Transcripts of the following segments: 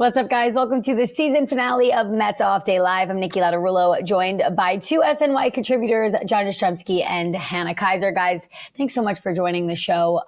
What's up, guys? Welcome to the season finale of Mets Off Day Live. I'm Niki Lattarulo, joined by two SNY contributors, John Jastremski and Hannah Kaiser. Guys, thanks so much for joining the show.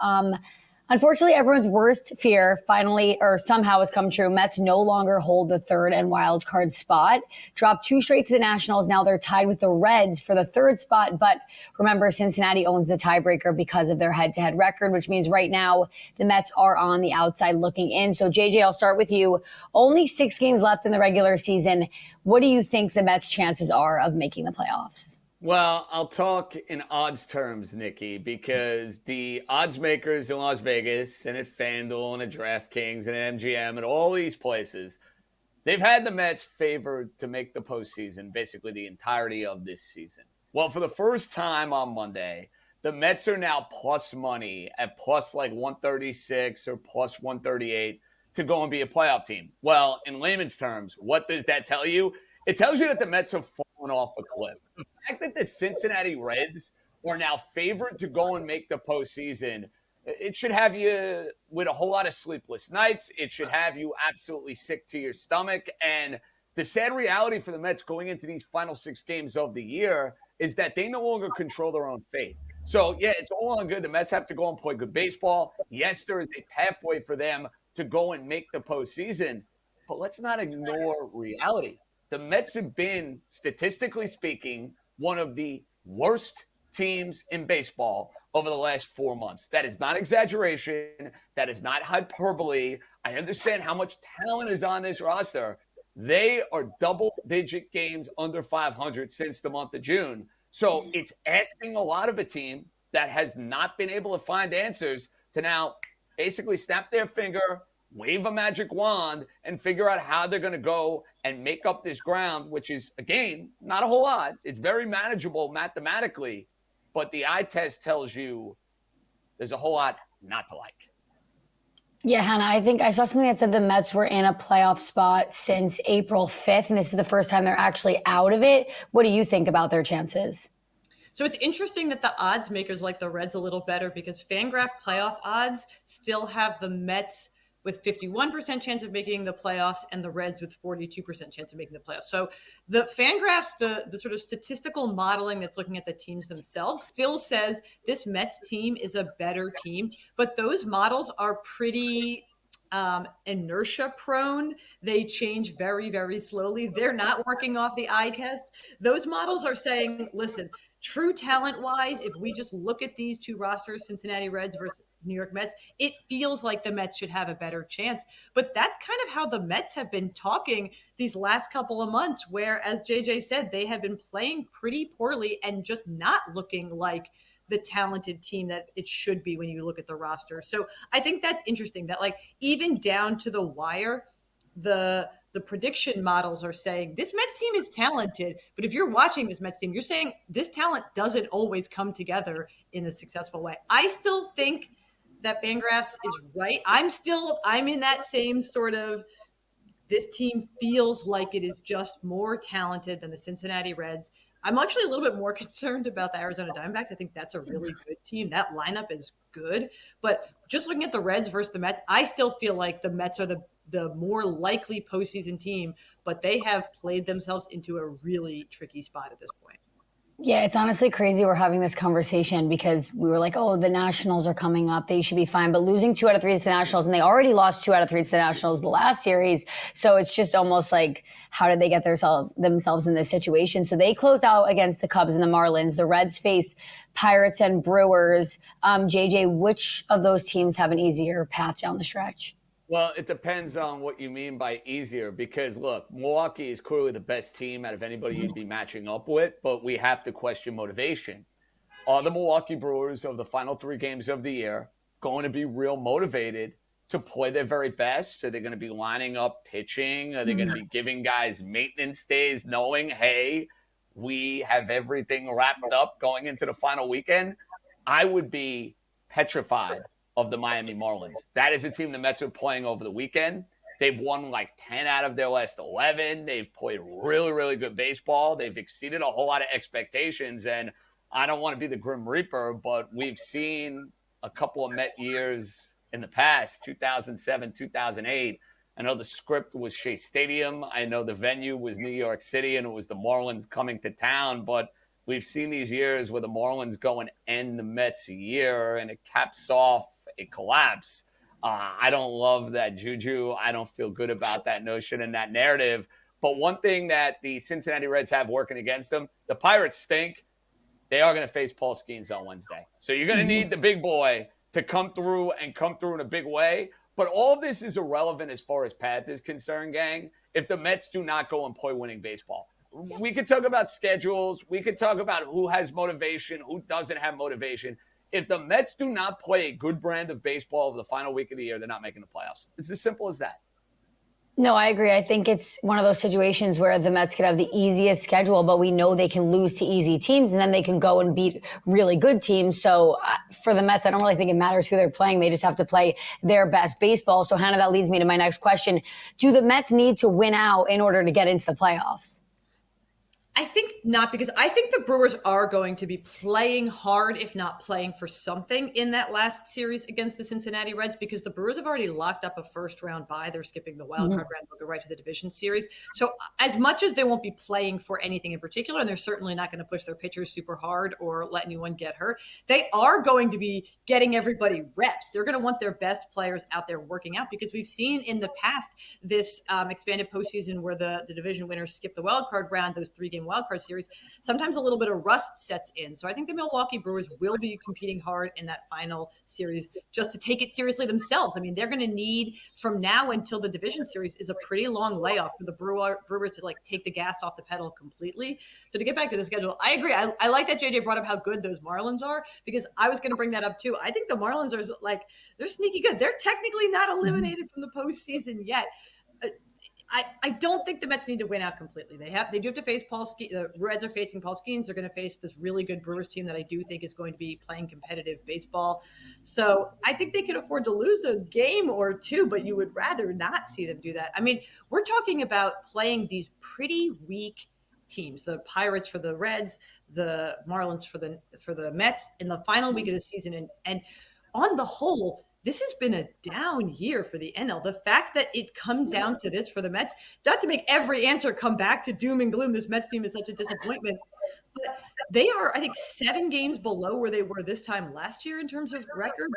Unfortunately, everyone's worst fear finally or somehow has come true. Mets no longer hold the third and wild card spot. Dropped two straight to the Nationals. Now they're tied with the Reds for the third spot. But remember, Cincinnati owns the tiebreaker because of their head-to-head record, which means right now the Mets are on the outside looking in. So, JJ, I'll start with you. Only 6 games left in the regular season. What do you think the Mets' chances are of making the playoffs? Well, I'll talk in odds terms, Nikki, because the odds makers in Las Vegas and at FanDuel and at DraftKings and at MGM and all these places, they've had the Mets favored to make the postseason basically the entirety of this season. Well, for the first time on Monday, the Mets are now plus money at plus like 136 or plus 138 to go and be a playoff team. Well, in layman's terms, what does that tell you? It tells you that the Mets have fallen off a cliff. The fact that the Cincinnati Reds are now favored to go and make the postseason, it should have you with a whole lot of sleepless nights. It should have you absolutely sick to your stomach. And the sad reality for the Mets going into these final 6 games of the year is that they no longer control their own fate. So, yeah, it's all on good. The Mets have to go and play good baseball. Yes, there is a pathway for them to go and make the postseason. But let's not ignore reality. The Mets have been, statistically speaking, one of the worst teams in baseball over the last 4 months. That is not exaggeration. That is not hyperbole. I understand how much talent is on this roster. They are double-digit games under 500 since the month of June. So it's asking a lot of a team that has not been able to find answers to now basically snap their finger, wave a magic wand, and figure out how they're going to go and make up this ground, which is, again, not a whole lot. It's very manageable mathematically, but the eye test tells you there's a whole lot not to like. Yeah, Hannah, I think I saw something that said the Mets were in a playoff spot since April 5th, and this is the first time they're actually out of it. What do you think about their chances? So it's interesting that the odds makers like the Reds a little better because Fangraph playoff odds still have the Mets with 51% chance of making the playoffs and the Reds with 42% chance of making the playoffs. So the Fangraphs, the sort of statistical modeling that's looking at the teams themselves still says this Mets team is a better team, but those models are pretty inertia prone. They change very, very slowly. They're not working off the eye test. Those models are saying, listen, true talent wise, if we just look at these two rosters, Cincinnati Reds versus New York Mets, it feels like the Mets should have a better chance. But that's kind of how the Mets have been talking these last couple of months, where, as JJ said, they have been playing pretty poorly and just not looking like the talented team that it should be when you look at the roster. So I think that's interesting that, like, even down to the wire, the prediction models are saying this Mets team is talented, but if you're watching this Mets team, you're saying this talent doesn't always come together in a successful way. I still think that Fangraphs is right. I'm in that same sort of, this team feels like it is just more talented than the Cincinnati Reds. I'm actually a little bit more concerned about the Arizona Diamondbacks. I think that's a really good team. That lineup is good. But just looking at the Reds versus the Mets, I still feel like the Mets are the more likely postseason team, but they have played themselves into a really tricky spot at this point. Yeah, it's honestly crazy we're having this conversation because we were like, oh, the Nationals are coming up. They should be fine. But losing 2 out of 3 to the Nationals, and they already lost 2 out of 3 to the Nationals the last series. So it's just almost like, how did they get themselves in this situation? So they close out against the Cubs and the Marlins. The Reds face Pirates and Brewers. JJ, which of those teams have an easier path down the stretch? Well, it depends on what you mean by easier because, look, Milwaukee is clearly the best team out of anybody you'd be matching up with, but we have to question motivation. Are the Milwaukee Brewers of the final 3 games of the year going to be real motivated to play their very best? Are they going to be lining up pitching? Are they going to be giving guys maintenance days knowing, hey, we have everything wrapped up going into the final weekend? I would be petrified of the Miami Marlins. That is a team the Mets are playing over the weekend. They've won like 10 out of their last 11. They've played really, really good baseball. They've exceeded a whole lot of expectations. And I don't want to be the Grim Reaper, but we've seen a couple of Met years in the past, 2007, 2008, I know the script was Shea Stadium. I know the venue was New York City, and it was the Marlins coming to town. But we've seen these years where the Marlins go and end the Mets a year, and it caps off a collapse. I don't love that juju. I don't feel good about that notion and that narrative. But one thing that the Cincinnati Reds have working against them, the Pirates stink. They are going to face Paul Skeens on Wednesday. So you're going to need the big boy to come through in a big way. But all of this is irrelevant as far as path is concerned, gang, if the Mets do not go and play winning baseball. We could talk about schedules. We could talk about who has motivation, who doesn't have motivation. If the Mets do not play a good brand of baseball over the final week of the year, they're not making the playoffs. It's as simple as that. No, I agree. I think it's one of those situations where the Mets could have the easiest schedule, but we know they can lose to easy teams, and then they can go and beat really good teams. So for the Mets, I don't really think it matters who they're playing. They just have to play their best baseball. So, Hannah, that leads me to my next question. Do the Mets need to win out in order to get into the playoffs? I think not, because I think the Brewers are going to be playing hard, if not playing for something, in that last series against the Cincinnati Reds, because the Brewers have already locked up a first round bye. They're skipping the wild card round. They'll go right to the division series. So as much as they won't be playing for anything in particular, and they're certainly not going to push their pitchers super hard or let anyone get hurt, they are going to be getting everybody reps. They're going to want their best players out there working out, because we've seen in the past this expanded postseason where the division winners skip the wild card round, those 3-game wildcard series, sometimes a little bit of rust sets in. So I think the Milwaukee Brewers will be competing hard in that final series just to take it seriously themselves. I mean, they're going to need, from now until the division series is a pretty long layoff, for the Brewers to take the gas off the pedal completely. So to get back to the schedule, I agree. I like that JJ brought up how good those Marlins are, because I was going to bring that up too. I think the Marlins are they're sneaky good. They're technically not eliminated from the postseason yet. I don't think the Mets need to win out completely. They do have to face Paul Skeens. The Reds are facing Paul Skeens. They're going to face this really good Brewers team that I do think is going to be playing competitive baseball. So I think they could afford to lose a game or two, but you would rather not see them do that. I mean, we're talking about playing these pretty weak teams, the Pirates for the Reds, the Marlins for the Mets in the final week of the season. And on the whole, this has been a down year for the NL. The fact that it comes down to this for the Mets, not to make every answer come back to doom and gloom, this Mets team is such a disappointment, but they are, I think, 7 games below where they were this time last year in terms of record.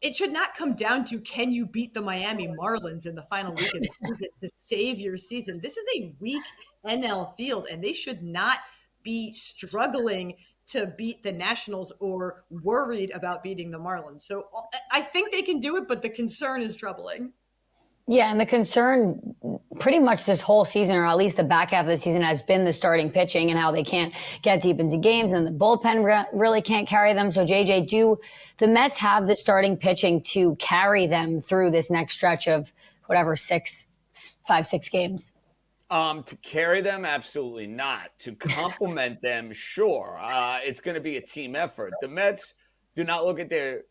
It should not come down to, can you beat the Miami Marlins in the final week of the season to save your season. This is a weak NL field, and they should not be struggling to beat the Nationals or worried about beating the Marlins. So I think they can do it, but the concern is troubling. Yeah, and the concern pretty much this whole season, or at least the back half of the season, has been the starting pitching and how they can't get deep into games, and the bullpen really can't carry them. So, JJ, do the Mets have the starting pitching to carry them through this next stretch of whatever, 5, 6 games? To carry them, absolutely not. To complement them, sure. It's going to be a team effort. The Mets do not look at their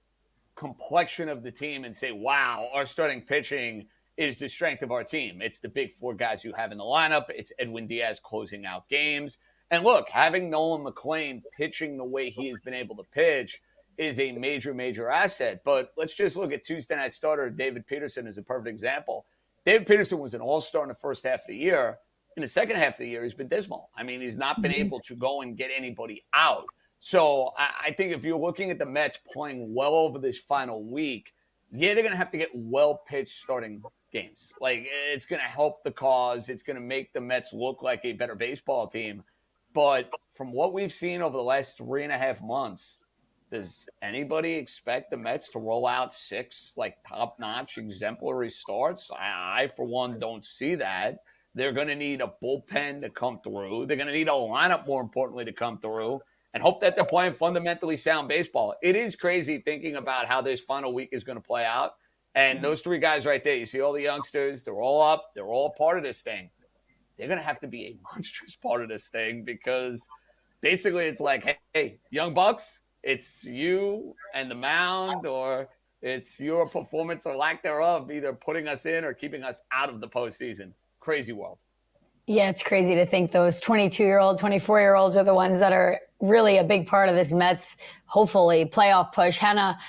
complexion of the team and say, wow, our starting pitching is the strength of our team. It's the big 4 guys you have in the lineup. It's Edwin Diaz closing out games. And look, having Nolan McLean pitching the way he has been able to pitch is a major, major asset. But let's just look at Tuesday night starter David Peterson as a perfect example. David Peterson was an all-star in the first half of the year. In the second half of the year, he's been dismal. I mean, he's not been able to go and get anybody out. So I think if you're looking at the Mets playing well over this final week, yeah, they're going to have to get well-pitched starting games. It's going to help the cause. It's going to make the Mets look like a better baseball team. But from what we've seen over the last 3.5 months, does anybody expect the Mets to roll out 6 top-notch exemplary starts? I, for one, don't see that. They're going to need a bullpen to come through. They're going to need a lineup, more importantly, to come through, and hope that they're playing fundamentally sound baseball. It is crazy thinking about how this final week is going to play out. And those 3 guys right there, you see all the youngsters, they're all up. They're all part of this thing. They're going to have to be a monstrous part of this thing, because basically it's like, hey, young bucks, it's you and the mound, or it's your performance or lack thereof, either putting us in or keeping us out of the postseason. Crazy world. Yeah, it's crazy to think those 22-year-old, 24-year-olds are the ones that are really a big part of this Mets, hopefully, playoff push. Hannah,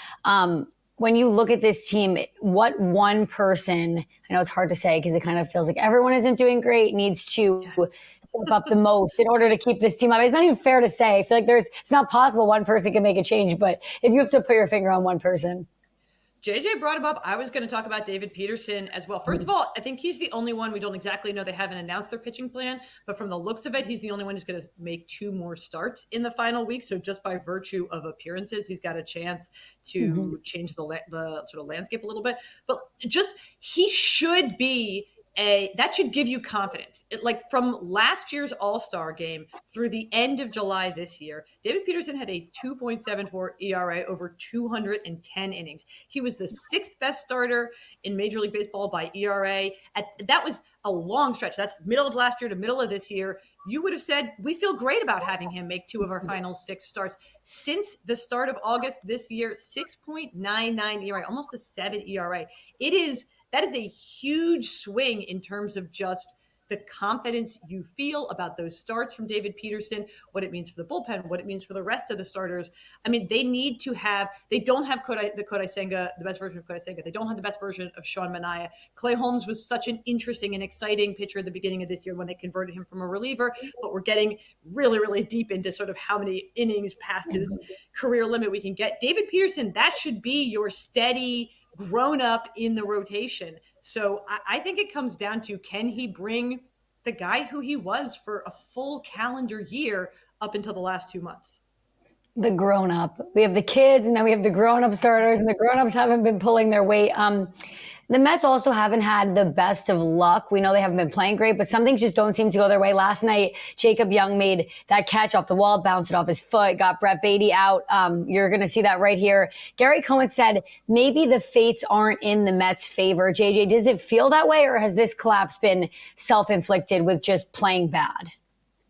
when you look at this team, what one person, I know it's hard to say because it kind of feels like everyone isn't doing great, needs to step up the most in order to keep this team up? It's not even fair to say. I feel like it's not possible one person can make a change, but if you have to put your finger on one person. JJ brought him up. I was going to talk about David Peterson as well. First of all, I think he's the only one. We don't exactly know. They haven't announced their pitching plan, but from the looks of it, he's the only one who's going to make 2 more starts in the final week. So just by virtue of appearances, he's got a chance to change the sort of landscape a little bit. But just he should be that should give you confidence. Like from last year's All-Star game through the end of July this year, David Peterson had a 2.74 ERA over 210 innings. He was the 6th best starter in Major League Baseball by ERA. That was a long stretch. That's middle of last year to middle of this year. You would have said, we feel great about having him make 2 of our final 6 starts. Since the start of August this year, 6.99 ERA, almost a 7 ERA. That is a huge swing in terms of just the confidence you feel about those starts from David Peterson, what it means for the bullpen, what it means for the rest of the starters. I mean, they don't have Kodai Senga, the best version of Kodai Senga. They don't have the best version of Sean Manaea. Clay Holmes was such an interesting and exciting pitcher at the beginning of this year when they converted him from a reliever, but we're getting really, really deep into sort of how many innings past his career limit we can get. David Peterson, that should be your steady grown up in the rotation. So I think it comes down to, can he bring the guy who he was for a full calendar year up until the last 2 months? The grown up. We have the kids, and then we have the grown up starters, and the grown ups haven't been pulling their weight. The Mets also haven't had the best of luck. We know they haven't been playing great, but some things just don't seem to go their way. Last night, Jacob Young made that catch off the wall, bounced it off his foot, got Brett Beatty out. You're going to see that right here. Gary Cohen said maybe the fates aren't in the Mets' favor. JJ, does it feel that way, or has this collapse been self-inflicted with just playing bad?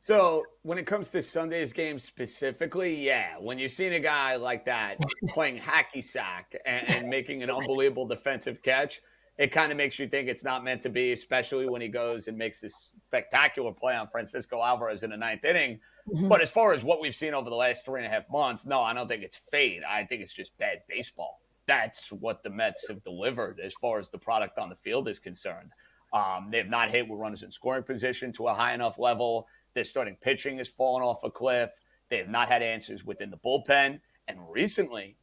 So when it comes to Sunday's game specifically, yeah, when you're seeing a guy like that playing hacky sack and making an unbelievable defensive catch, it kind of makes you think it's not meant to be, especially when he goes and makes this spectacular play on Francisco Alvarez in the 9th inning. But as far as what we've seen over the last 3.5 months, no, I don't think it's fate. I think it's just bad baseball. That's what the Mets have delivered as far as the product on the field is concerned. They have not hit with runners in scoring position to a high enough level. Their starting pitching has fallen off a cliff. They have not had answers within the bullpen. And recently,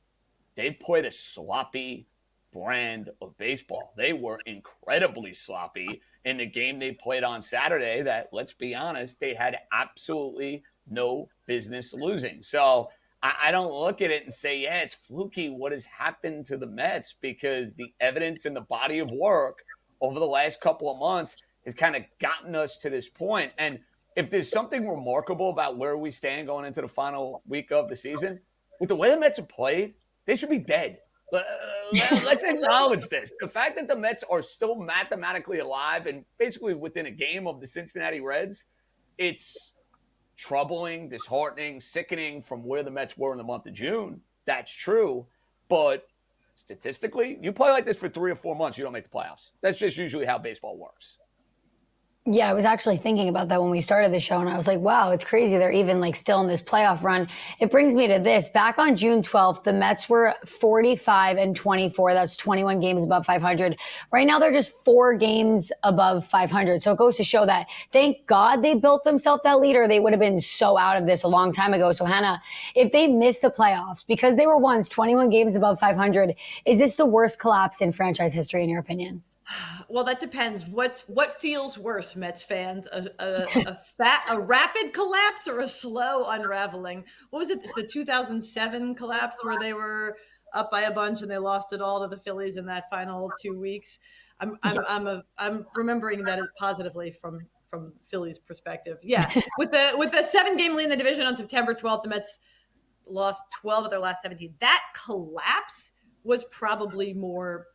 they've played a sloppy brand of baseball. They were incredibly sloppy in the game they played on Saturday that, let's be honest, they had absolutely no business losing. So I don't look at it and say, yeah, it's fluky what has happened to the Mets, because the evidence in the body of work over the last couple of months has kind of gotten us to this point. And if there's something remarkable about where we stand going into the final week of the season, with the way the Mets have played, they should be dead. Let's acknowledge this. The fact that the Mets are still mathematically alive and basically within a game of the Cincinnati Reds, it's troubling, disheartening, sickening from where the Mets were in the month of June. That's true. But statistically, you play like this for 3 or 4 months, you don't make the playoffs. That's just usually how baseball works. Yeah, I was actually thinking about that when we started the show, and I was like, wow, it's crazy. They're even like still in this playoff run. It brings me to this. Back on June 12th, the Mets were 45-24. That's 21 games above 500. Right now, they're just 4 games above 500. So it goes to show that, thank God they built themselves that lead, or they would have been so out of this a long time ago. So Hannah, if they missed the playoffs because they were once 21 games above 500, is this the worst collapse in franchise history, in your opinion? Well, that depends. What feels worse, Mets fans? A rapid collapse or a slow unraveling? What was it? The 2007 collapse where they were up by a bunch and they lost it all to the Phillies in that final 2 weeks. I'm remembering that positively from Phillies perspective. Yeah, with the 7-game lead in the division on September 12th, the Mets lost 12 of their last 17. That collapse was probably more,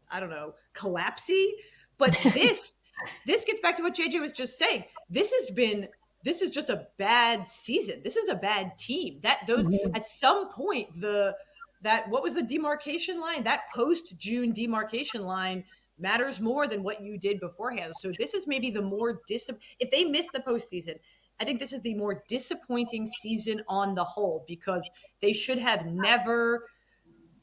I don't know, collapsy. But this gets back to what JJ was just saying. This is just a bad season. This is a bad team. At some point, what was the demarcation line? That post-June demarcation line matters more than what you did beforehand. So this is maybe the more if they miss the postseason, I think this is the more disappointing season on the whole, because they should have never.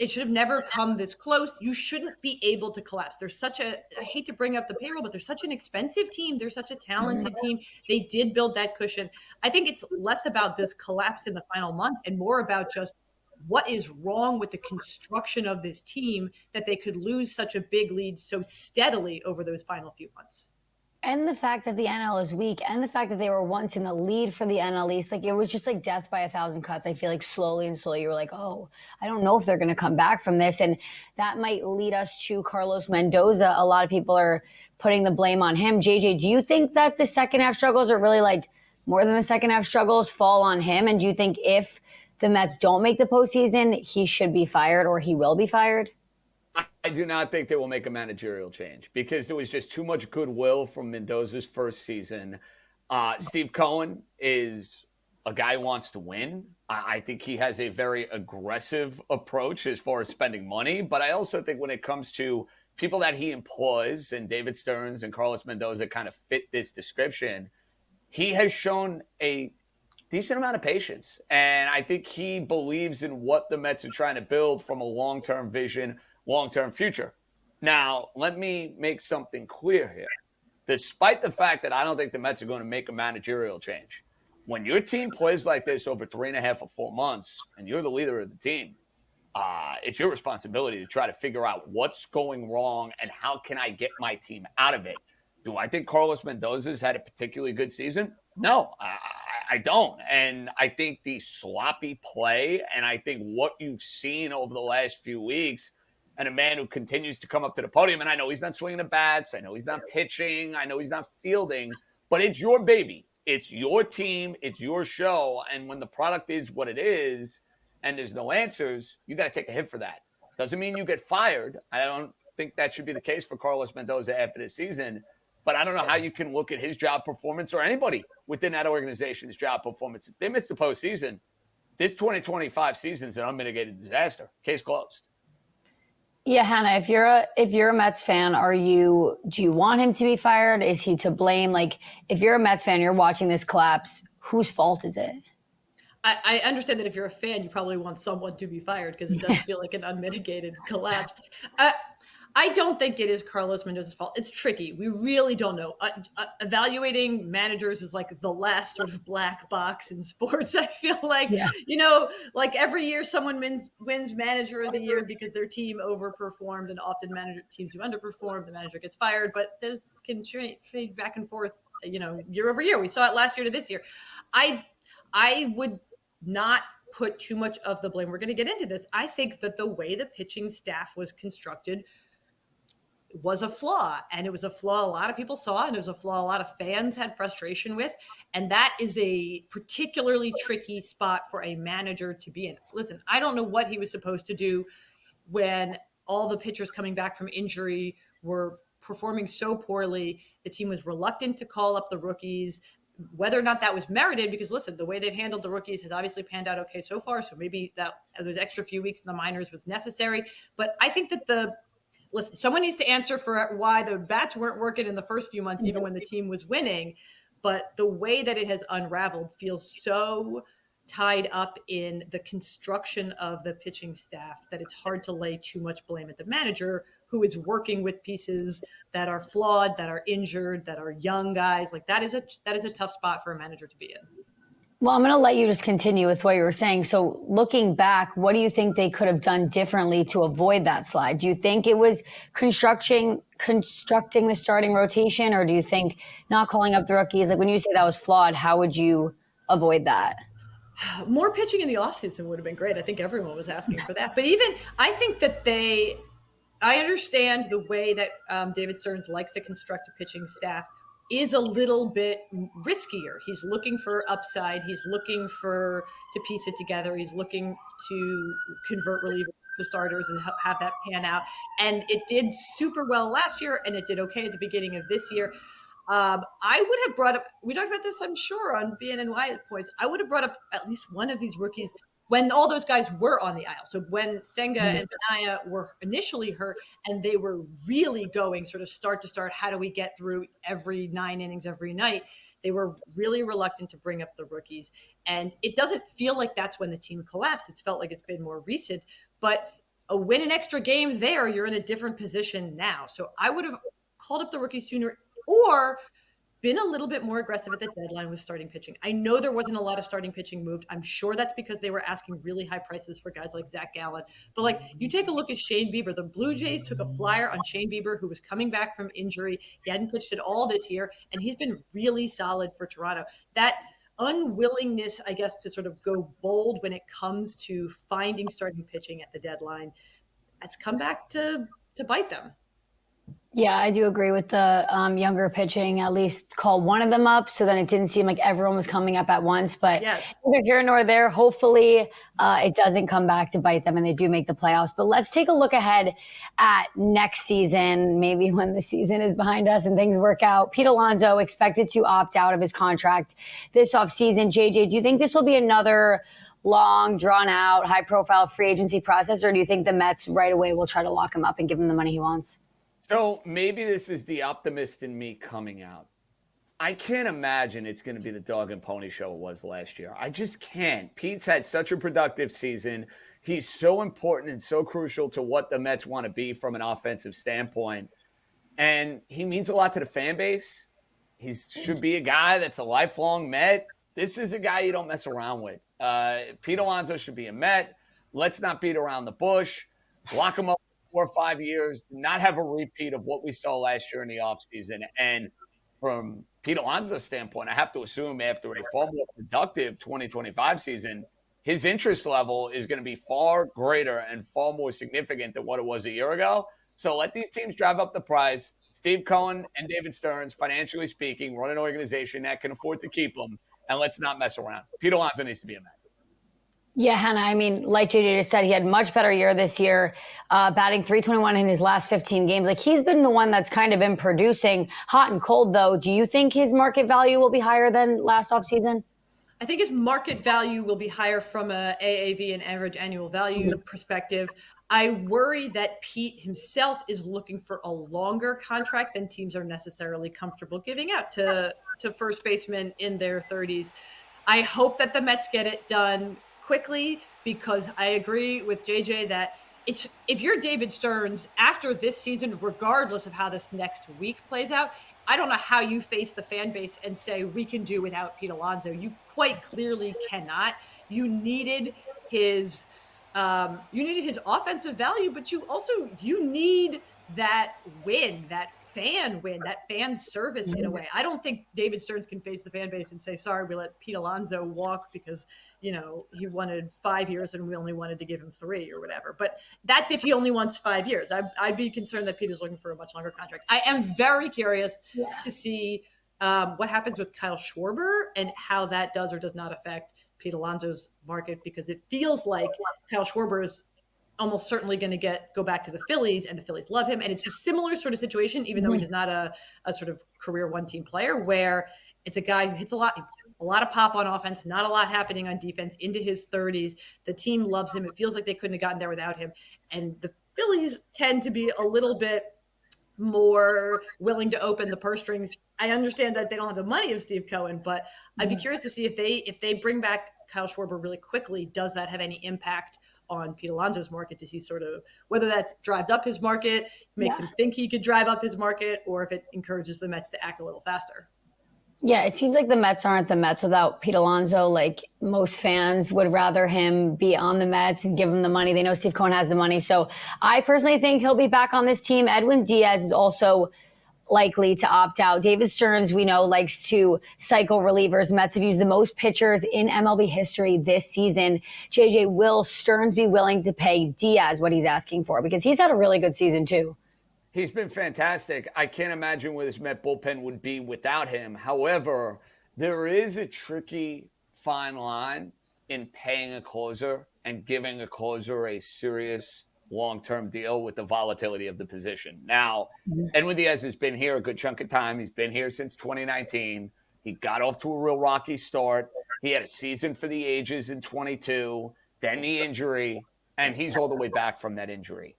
it should have never come this close. You shouldn't be able to collapse. I hate to bring up the payroll, but they're such an expensive team. They're such a talented team. They did build that cushion. I think it's less about this collapse in the final month and more about just what is wrong with the construction of this team that they could lose such a big lead so steadily over those final few months. And the fact that the NL is weak, and the fact that they were once in the lead for the NL East, like it was just like death by a thousand cuts. I feel like slowly and slowly you were like, oh, I don't know if they're going to come back from this. And that might lead us to Carlos Mendoza. A lot of people are putting the blame on him. JJ, do you think that the second half struggles are really like more than the second half struggles fall on him? And do you think if the Mets don't make the postseason, he should be fired or he will be fired? I do not think they will make a managerial change because there was just too much goodwill from Mendoza's first season. Steve Cohen is a guy who wants to win. I think he has a very aggressive approach as far as spending money. But I also think when it comes to people that he employs, and David Stearns and Carlos Mendoza kind of fit this description, he has shown a decent amount of patience. And I think he believes in what the Mets are trying to build from a long-term vision, long-term future. Now, let me make something clear here. Despite the fact that I don't think the Mets are going to make a managerial change, when your team plays like this over 3.5 or 4 months and you're the leader of the team, it's your responsibility to try to figure out what's going wrong and how can I get my team out of it. Do I think Carlos Mendoza's had a particularly good season? No, I don't. And I think the sloppy play and I think what you've seen over the last few weeks, and a man who continues to come up to the podium, and I know he's not swinging the bats, I know he's not pitching, I know he's not fielding, but it's your baby. It's your team. It's your show. And when the product is what it is and there's no answers, you got to take a hit for that. Doesn't mean you get fired. I don't think that should be the case for Carlos Mendoza after this season. But I don't know how you can look at his job performance or anybody within that organization's job performance. If they miss the postseason, this 2025 season is an unmitigated disaster. Case closed. Yeah, Hannah, if you're a Mets fan, do you want him to be fired? Is he to blame? Like, if you're a Mets fan, you're watching this collapse, whose fault is it? I understand that if you're a fan, you probably want someone to be fired because it does feel like an unmitigated collapse. I don't think it is Carlos Mendoza's fault. It's tricky. We really don't know. Evaluating managers is like the last sort of black box in sports. I feel like, like every year someone wins manager of the year because their team overperformed, and often teams who underperform, the manager gets fired. But those can trade back and forth, year over year. We saw it last year to this year. I would not put too much of the blame. We're going to get into this. I think that the way the pitching staff was constructed was a flaw, and it was a flaw a lot of people saw, and it was a flaw a lot of fans had frustration with, and that is a particularly tricky spot for a manager to be in. Listen, I don't know what he was supposed to do when all the pitchers coming back from injury were performing so poorly. The team was reluctant to call up the rookies, whether or not that was merited, because listen, the way they've handled the rookies has obviously panned out okay so far, so maybe that those extra few weeks in the minors was necessary. But I think that listen, someone needs to answer for why the bats weren't working in the first few months, even when the team was winning. But the way that it has unraveled feels so tied up in the construction of the pitching staff that it's hard to lay too much blame at the manager, who is working with pieces that are flawed, that are injured, that are young guys. Like that is a tough spot for a manager to be in. Well, I'm going to let you just continue with what you were saying. So looking back, what do you think they could have done differently to avoid that slide? Do you think it was constructing the starting rotation, or do you think not calling up the rookies? Like when you say that was flawed, how would you avoid that? More pitching in the offseason would have been great. I think everyone was asking for that. But even I think that I understand the way that David Stearns likes to construct a pitching staff is a little bit riskier. He's looking for upside. He's looking to piece it together. He's looking to convert relievers to starters and have that pan out. And it did super well last year, and it did okay at the beginning of this year. I would have brought up, we talked about this, I'm sure, on BNNY points. I would have brought up at least one of these rookies when all those guys were on the aisle. So when Senga and Benaya were initially hurt and they were really going sort of start to start, how do we get through every 9 innings every night? They were really reluctant to bring up the rookies. And it doesn't feel like that's when the team collapsed. It's felt like it's been more recent. But a win an extra game there, you're in a different position now. So I would have called up the rookie sooner or been a little bit more aggressive at the deadline with starting pitching. I know there wasn't a lot of starting pitching moved. I'm sure that's because they were asking really high prices for guys like Zach Gallen. But like, you take a look at Shane Bieber. The Blue Jays took a flyer on Shane Bieber, who was coming back from injury. He hadn't pitched at all this year, and he's been really solid for Toronto. That unwillingness, I guess, to sort of go bold when it comes to finding starting pitching at the deadline, that's come back to bite them. Yeah, I do agree with the younger pitching. At least call one of them up, so then it didn't seem like everyone was coming up at once. But yes, neither here nor there. Hopefully, it doesn't come back to bite them, and they do make the playoffs. But let's take a look ahead at next season. Maybe when the season is behind us and things work out. Pete Alonso expected to opt out of his contract this offseason. JJ, do you think this will be another long, drawn-out, high-profile free agency process, or do you think the Mets right away will try to lock him up and give him the money he wants? So maybe this is the optimist in me coming out. I can't imagine it's going to be the dog and pony show it was last year. I just can't. Pete's had such a productive season. He's so important and so crucial to what the Mets want to be from an offensive standpoint. And he means a lot to the fan base. He should be a guy that's a lifelong Met. This is a guy you don't mess around with. Pete Alonso should be a Met. Let's not beat around the bush. Lock him up 4 or 5 years, not have a repeat of what we saw last year in the offseason. And from Pete Alonso's standpoint, I have to assume after a far more productive 2025 season, his interest level is going to be far greater and far more significant than what it was a year ago. So let these teams drive up the price. Steve Cohen and David Stearns, financially speaking, run an organization that can afford to keep them, and let's not mess around. Pete Alonso needs to be a Met. Yeah, Hannah, I mean, like JJ just said, he had much better year this year, batting .321 in his last 15 games. Like, he's been the one that's kind of been producing hot and cold, though. Do you think his market value will be higher than last offseason? I think his market value will be higher from a AAV, an average annual value perspective. I worry that Pete himself is looking for a longer contract than teams are necessarily comfortable giving out to first basemen in their 30s. I hope that the Mets get it done quickly, because I agree with JJ that if you're David Stearns after this season, regardless of how this next week plays out, I don't know how you face the fan base and say we can do without Pete Alonso. You quite clearly cannot. You needed his offensive value, but you need that win, that fan service in a way. I don't think David Stearns can face the fan base and say, sorry, we let Pete Alonso walk because, he wanted 5 years and we only wanted to give him 3 or whatever. But that's if he only wants 5 years. I'd be concerned that Pete is looking for a much longer contract. I am very curious to see what happens with Kyle Schwarber and how that does or does not affect Pete Alonso's market, because it feels like Kyle Schwarber is almost certainly going to go back to the Phillies, and the Phillies love him. And it's a similar sort of situation, even though he's not a sort of career one-team player, where it's a guy who hits a lot of pop on offense, not a lot happening on defense, into his 30s. The team loves him. It feels like they couldn't have gotten there without him. And the Phillies tend to be a little bit more willing to open the purse strings. I understand that they don't have the money of Steve Cohen, but I'd be curious to see if they bring back Kyle Schwarber really quickly, does that have any impact on Pete Alonso's market, to see sort of whether that drives up his market, makes him think he could drive up his market, or if it encourages the Mets to act a little faster. Yeah, it seems like the Mets aren't the Mets without Pete Alonso. Like, most fans would rather him be on the Mets and give him the money. They know Steve Cohen has the money. So I personally think he'll be back on this team. Edwin Diaz is also likely to opt out. David Stearns, we know, likes to cycle relievers. Mets have used the most pitchers in MLB history this season. JJ, will Stearns be willing to pay Diaz what he's asking for? Because he's had a really good season too. He's been fantastic. I can't imagine where this Met bullpen would be without him. However, there is a tricky fine line in paying a closer and giving a closer a serious long-term deal with the volatility of the position. Now, Edwin Diaz has been here a good chunk of time. He's been here since 2019. He got off to a real rocky start. He had a season for the ages in 22, then the injury, and he's all the way back from that injury.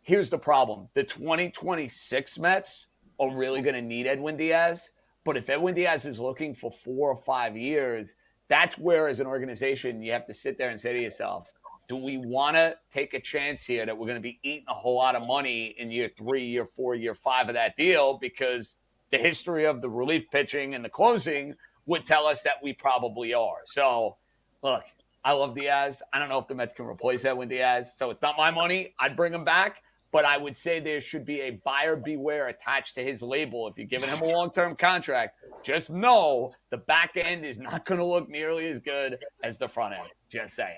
Here's the problem. The 2026 Mets are really going to need Edwin Diaz, but if Edwin Diaz is looking for 4 or 5 years, that's where, as an organization, you have to sit there and say to yourself, do we want to take a chance here that we're going to be eating a whole lot of money in year 3, year 4, year 5 of that deal? Because the history of the relief pitching and the closing would tell us that we probably are. So, look, I love Diaz. I don't know if the Mets can replace Edwin Diaz, so it's not my money. I'd bring him back. But I would say there should be a buyer beware attached to his label. If you're giving him a long-term contract, just know the back end is not going to look nearly as good as the front end. Just saying.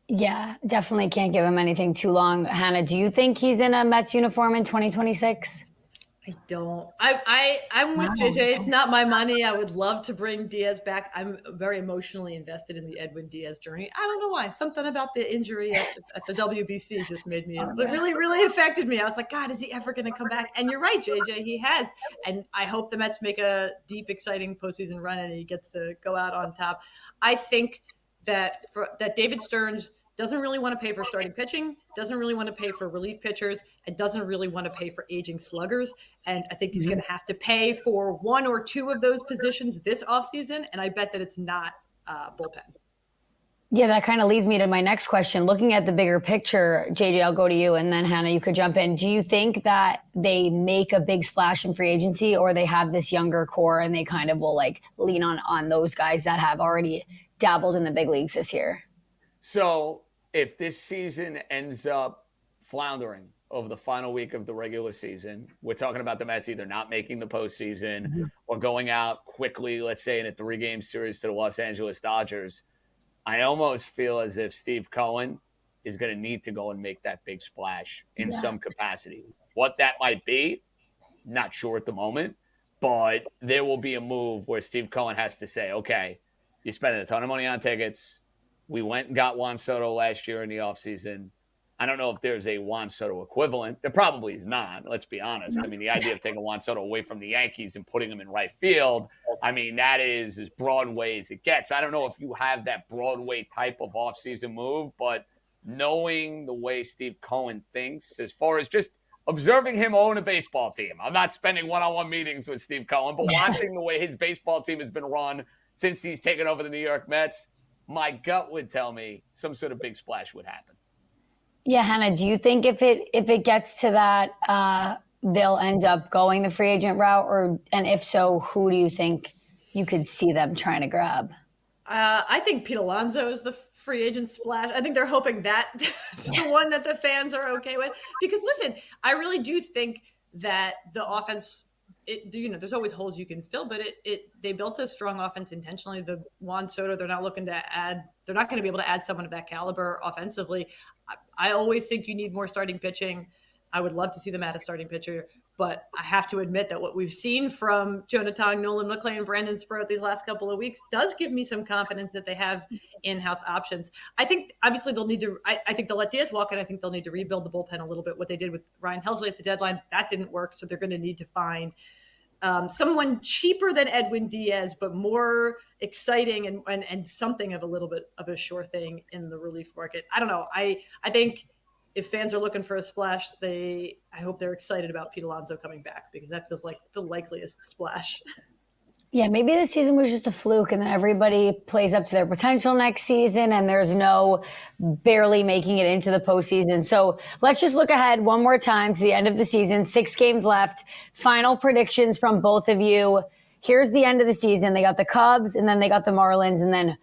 Yeah, definitely can't give him anything too long. Hannah, do you think he's in a Mets uniform in 2026? I don't. I'm with JJ. It's not my money. I would love to bring Diaz back. I'm very emotionally invested in the Edwin Diaz journey. I don't know why. Something about the injury at the WBC just made me really affected me. I was like, God, is he ever going to come back? And you're right, JJ. He has. And I hope the Mets make a deep, exciting postseason run and he gets to go out on top. I think that David Stearns doesn't really want to pay for starting pitching, doesn't really want to pay for relief pitchers, and doesn't really want to pay for aging sluggers. And I think he's going to have to pay for 1 or 2 of those positions this offseason. And I bet that it's not bullpen. Yeah, that kind of leads me to my next question. Looking at the bigger picture, JJ, I'll go to you, and then Hannah, you could jump in. Do you think that they make a big splash in free agency, or they have this younger core and they kind of will like lean on those guys that have already dabbled in the big leagues this year? So if this season ends up floundering over the final week of the regular season, we're talking about the Mets either not making the postseason or going out quickly, let's say in a 3-game series to the Los Angeles Dodgers. I almost feel as if Steve Cohen is going to need to go and make that big splash in some capacity. What that might be, not sure at the moment, but there will be a move where Steve Cohen has to say, okay, you're spending a ton of money on tickets. We went and got Juan Soto last year in the offseason. I don't know if there's a Juan Soto equivalent. There probably is not, let's be honest. I mean, the idea of taking Juan Soto away from the Yankees and putting him in right field, I mean, that is as Broadway as it gets. I don't know if you have that Broadway type of offseason move, but knowing the way Steve Cohen thinks, as far as just observing him own a baseball team. I'm not spending one-on-one meetings with Steve Cohen, but watching the way his baseball team has been run since he's taken over the New York Mets, my gut would tell me some sort of big splash would happen. Yeah, Hannah, do you think if it gets to that, they'll end up going the free agent route, and if so, who do you think you could see them trying to grab? I think Pete Alonso is the free agent splash. I think they're hoping that's the one that the fans are okay with. Because listen, I really do think that the offense, there's always holes you can fill, but they built a strong offense intentionally. The Juan Soto, they're not going to be able to add someone of that caliber offensively. I always think you need more starting pitching. I would love to see them add a starting pitcher, but I have to admit that what we've seen from Jonathan, Nolan McClay, and Brandon Sproat these last couple of weeks does give me some confidence that they have in-house options. I think obviously they'll need to, I think they'll let Diaz walk, and I think they'll need to rebuild the bullpen a little bit. What they did with Ryan Helsley at the deadline, that didn't work. So they're going to need to find someone cheaper than Edwin Diaz, but more exciting and something of a little bit of a sure thing in the relief market. I don't know. I think if fans are looking for a splash, I hope they're excited about Pete Alonso coming back, because that feels like the likeliest splash. Yeah, maybe this season was just a fluke and then everybody plays up to their potential next season and there's no barely making it into the postseason. So let's just look ahead one more time to the end of the season. 6 games left. Final predictions from both of you. Here's the end of the season. They got the Cubs and then they got the Marlins, and then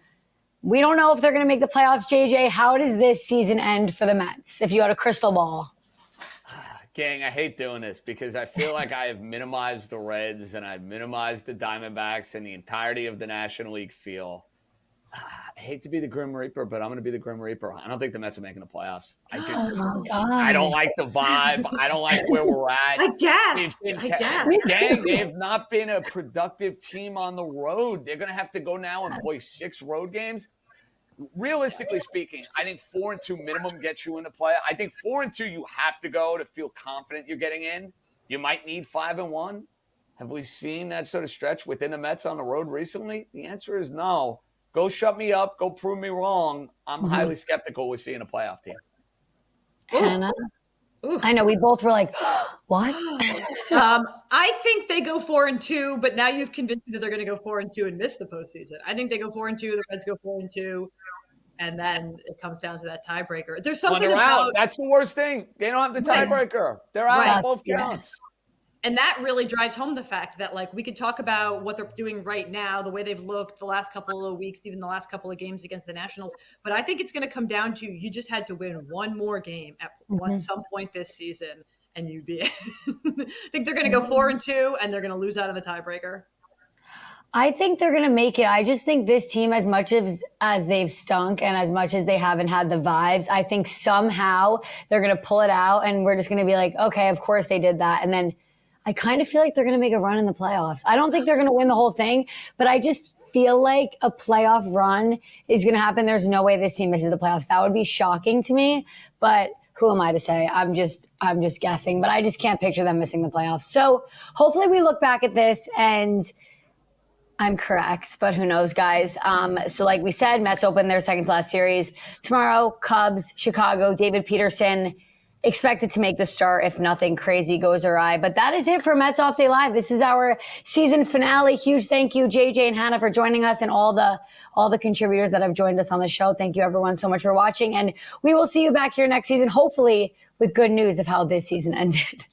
we don't know if they're going to make the playoffs. JJ, how does this season end for the Mets if you had a crystal ball? Gang, I hate doing this because I feel like I have minimized the Reds and I've minimized the Diamondbacks and the entirety of the National League feel. I hate to be the Grim Reaper, but I'm going to be the Grim Reaper. I don't think the Mets are making the playoffs. I don't like the vibe. I don't like where we're at. I guess. Gang, they've not been a productive team on the road. They're going to have to go now and play 6 road games. Realistically speaking, I think 4-2 minimum gets you into play. I think 4-2 you have to go to feel confident you're getting in. You might need 5-1. Have we seen that sort of stretch within the Mets on the road recently? The answer is no. Go shut me up. Go prove me wrong. I'm highly skeptical we're seeing a playoff team. Hannah? I know, we both were like, what? I think they go 4-2, but now you've convinced me that they're going to go 4-2 and miss the postseason. I think they go 4-2. The Reds go 4-2. and then it comes down to that tiebreaker. There's Well, something they're about out. That's the worst thing. They don't have the Right. tiebreaker. They're out Right. on both Yeah. counts. And that really drives home the fact that, like, we could talk about what they're doing right now, the way they've looked the last couple of weeks, even the last couple of games against the Nationals. But I think it's going to come down to you just had to win one more game at some point this season, and you'd be. I think they're going to go 4-2, and they're going to lose out of the tiebreaker. I think they're going to make it. I just think this team, as much as they've stunk and as much as they haven't had the vibes, I think somehow they're going to pull it out, and we're just going to be like, okay, of course they did that. And then I kind of feel like they're going to make a run in the playoffs. I don't think they're going to win the whole thing, but I just feel like a playoff run is going to happen. There's no way this team misses the playoffs. That would be shocking to me, but who am I to say? I'm just guessing, but I just can't picture them missing the playoffs. So hopefully we look back at this and I'm correct, but who knows, guys. So like we said, Mets open their second to last series tomorrow. Cubs, Chicago, David Peterson expected to make the start if nothing crazy goes awry. But that is it for Mets Off Day Live. This is our season finale. Huge thank you, JJ and Hannah, for joining us, and all the contributors that have joined us on the show. Thank you, everyone, so much for watching. And we will see you back here next season, hopefully with good news of how this season ended.